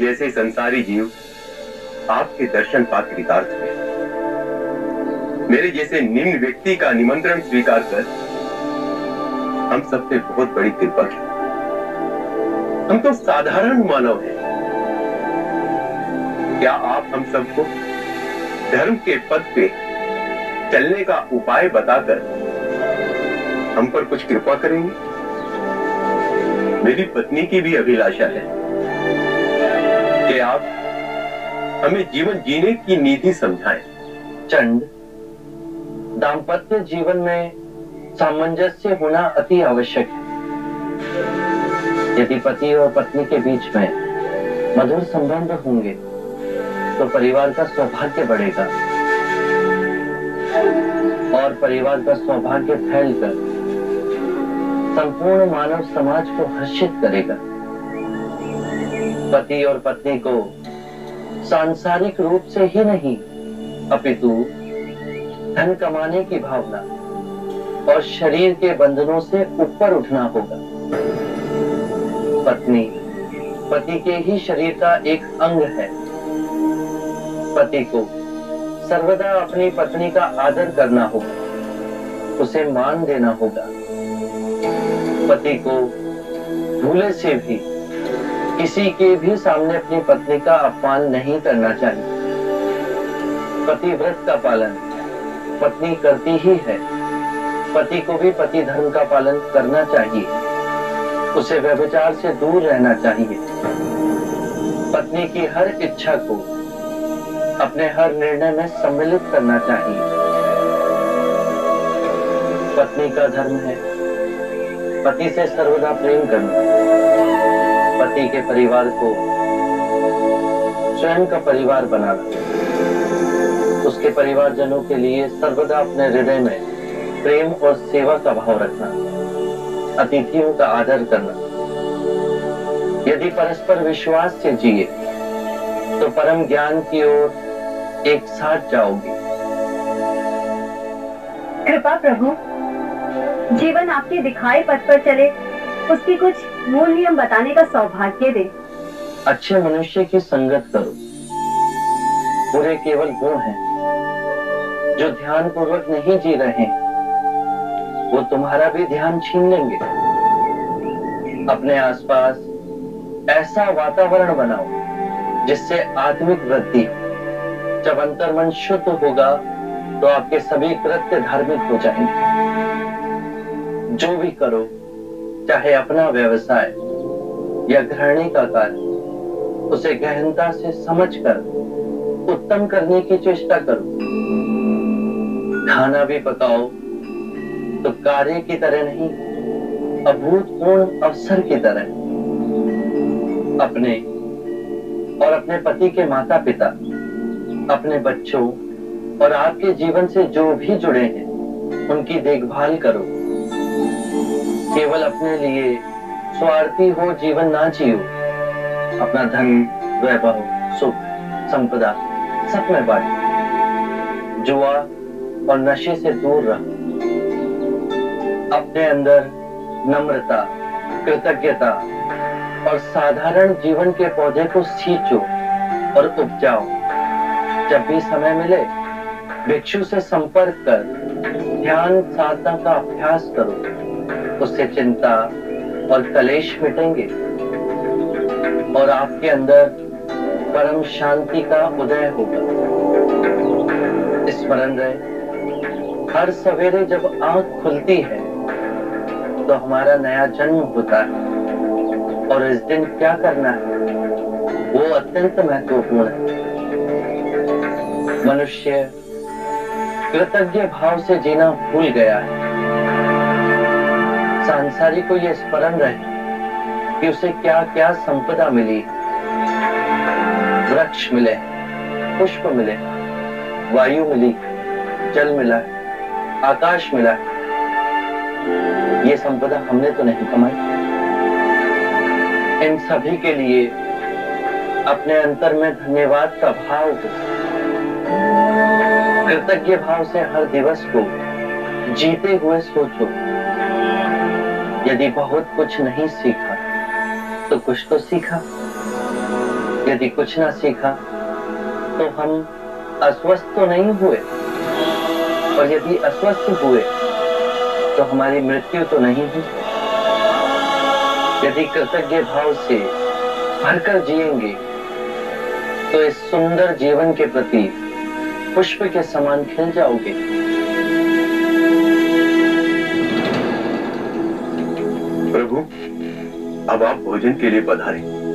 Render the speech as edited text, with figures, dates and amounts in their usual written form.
जैसे संसारी जीव आपके दर्शन पात्र कृतार्थ हुए। मेरे जैसे निम्न व्यक्ति का निमंत्रण स्वीकार कर हम सब पे बहुत बड़ी कृपा की। हम तो साधारण मानव हैं। क्या आप हम सबको धर्म के पथ पे चलने का उपाय बताकर हम पर कुछ कृपा करेंगे? मेरी पत्नी की भी अभिलाषा है कि आप हमें जीवन जीने की नीति समझाएं। चंड, दाम्पत्य जीवन में सामंजस्य होना अति आवश्यक है। यदि पति और पत्नी के बीच में मधुर संबंध होंगे तो परिवार का सौभाग्य बढ़ेगा और परिवार का सौभाग्य फैलकर संपूर्ण मानव समाज को हर्षित करेगा। पति और पत्नी को सांसारिक रूप से ही नहीं अपितु धन कमाने की भावना और शरीर के बंधनों से ऊपर उठना होगा। पत्नी पति के ही शरीर का एक अंग है। पति को सर्वदा अपनी पत्नी का आदर करना होगा, उसे मान देना होगा। पति को भूले से भी किसी के भी सामने अपनी पत्नी का अपमान नहीं करना चाहिए। पतिव्रत का पालन पत्नी करती ही है। पति को भी पति धर्म का पालन करना चाहिए। उसे व्यभिचार से दूर रहना चाहिए। पत्नी की हर इच्छा को अपने हर निर्णय में सम्मिलित करना चाहिए। पत्नी का धर्म है पति से सर्वदा प्रेम करना। पति के परिवार को स्वयं का परिवार बनाना। उसके परिवारजनों के लिए सर्वदा अपने हृदय में प्रेम और सेवा का भाव रखना। अतिथियों का आदर करना। यदि परस्पर विश्वास से जिए तो परम ज्ञान की ओर एक साथ जाओगे। कृपा प्रभु, जीवन आपके दिखाए पथ पर चले, उसकी कुछ मूल नियम बताने का सौभाग्य दे। अच्छे मनुष्य की संगत करो। बुरे केवल वो हैं जो ध्यान पूर्वक नहीं जी रहे। वो तुम्हारा भी ध्यान छीन लेंगे। अपने आसपास ऐसा वातावरण बनाओ जिससे आत्मिक वृद्धि हो। जब अंतर्मन शुद्ध होगा तो आपके सभी कृत्य धार्मिक हो जाएंगे। जो भी करो, चाहे अपना व्यवसाय या गृहिणी का कार्य, उसे गहनता से समझकर उत्तम करने की चेष्टा करो। खाना भी पकाओ तो कार्य की तरह नहीं, अभूतपूर्ण अवसर की तरह। अपने और अपने पति के माता पिता, अपने बच्चों और आपके जीवन से जो भी जुड़े हैं, उनकी देखभाल करो। केवल अपने लिए स्वार्थी हो जीवन ना जियो। अपना धन, वैभव, सुख, संपदा सब में बांटो। जुआ और नशे से दूर रहो। अपने अंदर नम्रता, कृतज्ञता और साधारण जीवन के पौधे को सींचो और उपजाओ। जब भी समय मिले भिक्षु से संपर्क कर ध्यान साधना का अभ्यास करो। उससे चिंता और कलेश मिटेंगे और आपके अंदर परम शांति का उदय होगा। स्मरण रहे, हर सवेरे जब आंख खुलती है तो हमारा नया जन्म होता है और इस दिन क्या करना है वो अत्यंत महत्वपूर्ण है। मनुष्य कृतज्ञ भाव से जीना भूल गया है। सांसारिक को यह स्मरण रहे कि उसे क्या क्या संपदा मिली। वृक्ष मिले, पुष्प मिले, वायु मिली, जल मिला, आकाश मिला। ये संपदा हमने तो नहीं कमाई। इन सभी के लिए अपने अंतर में धन्यवाद का भाव हो। कृतज्ञ भाव से हर दिवस को जीते हुए सोचो। यदि बहुत कुछ नहीं सीखा तो कुछ तो सीखा। यदि कुछ ना सीखा तो हम अस्वस्थ तो नहीं हुए, और यदि अस्वस्थ हुए तो हमारी मृत्यु तो नहीं हुई। यदि कृतज्ञ भाव से भरकर जिएंगे तो इस सुंदर जीवन के प्रति पुष्प के समान खिल जाओगे। प्रभु, अब आप भोजन के लिए पधारें।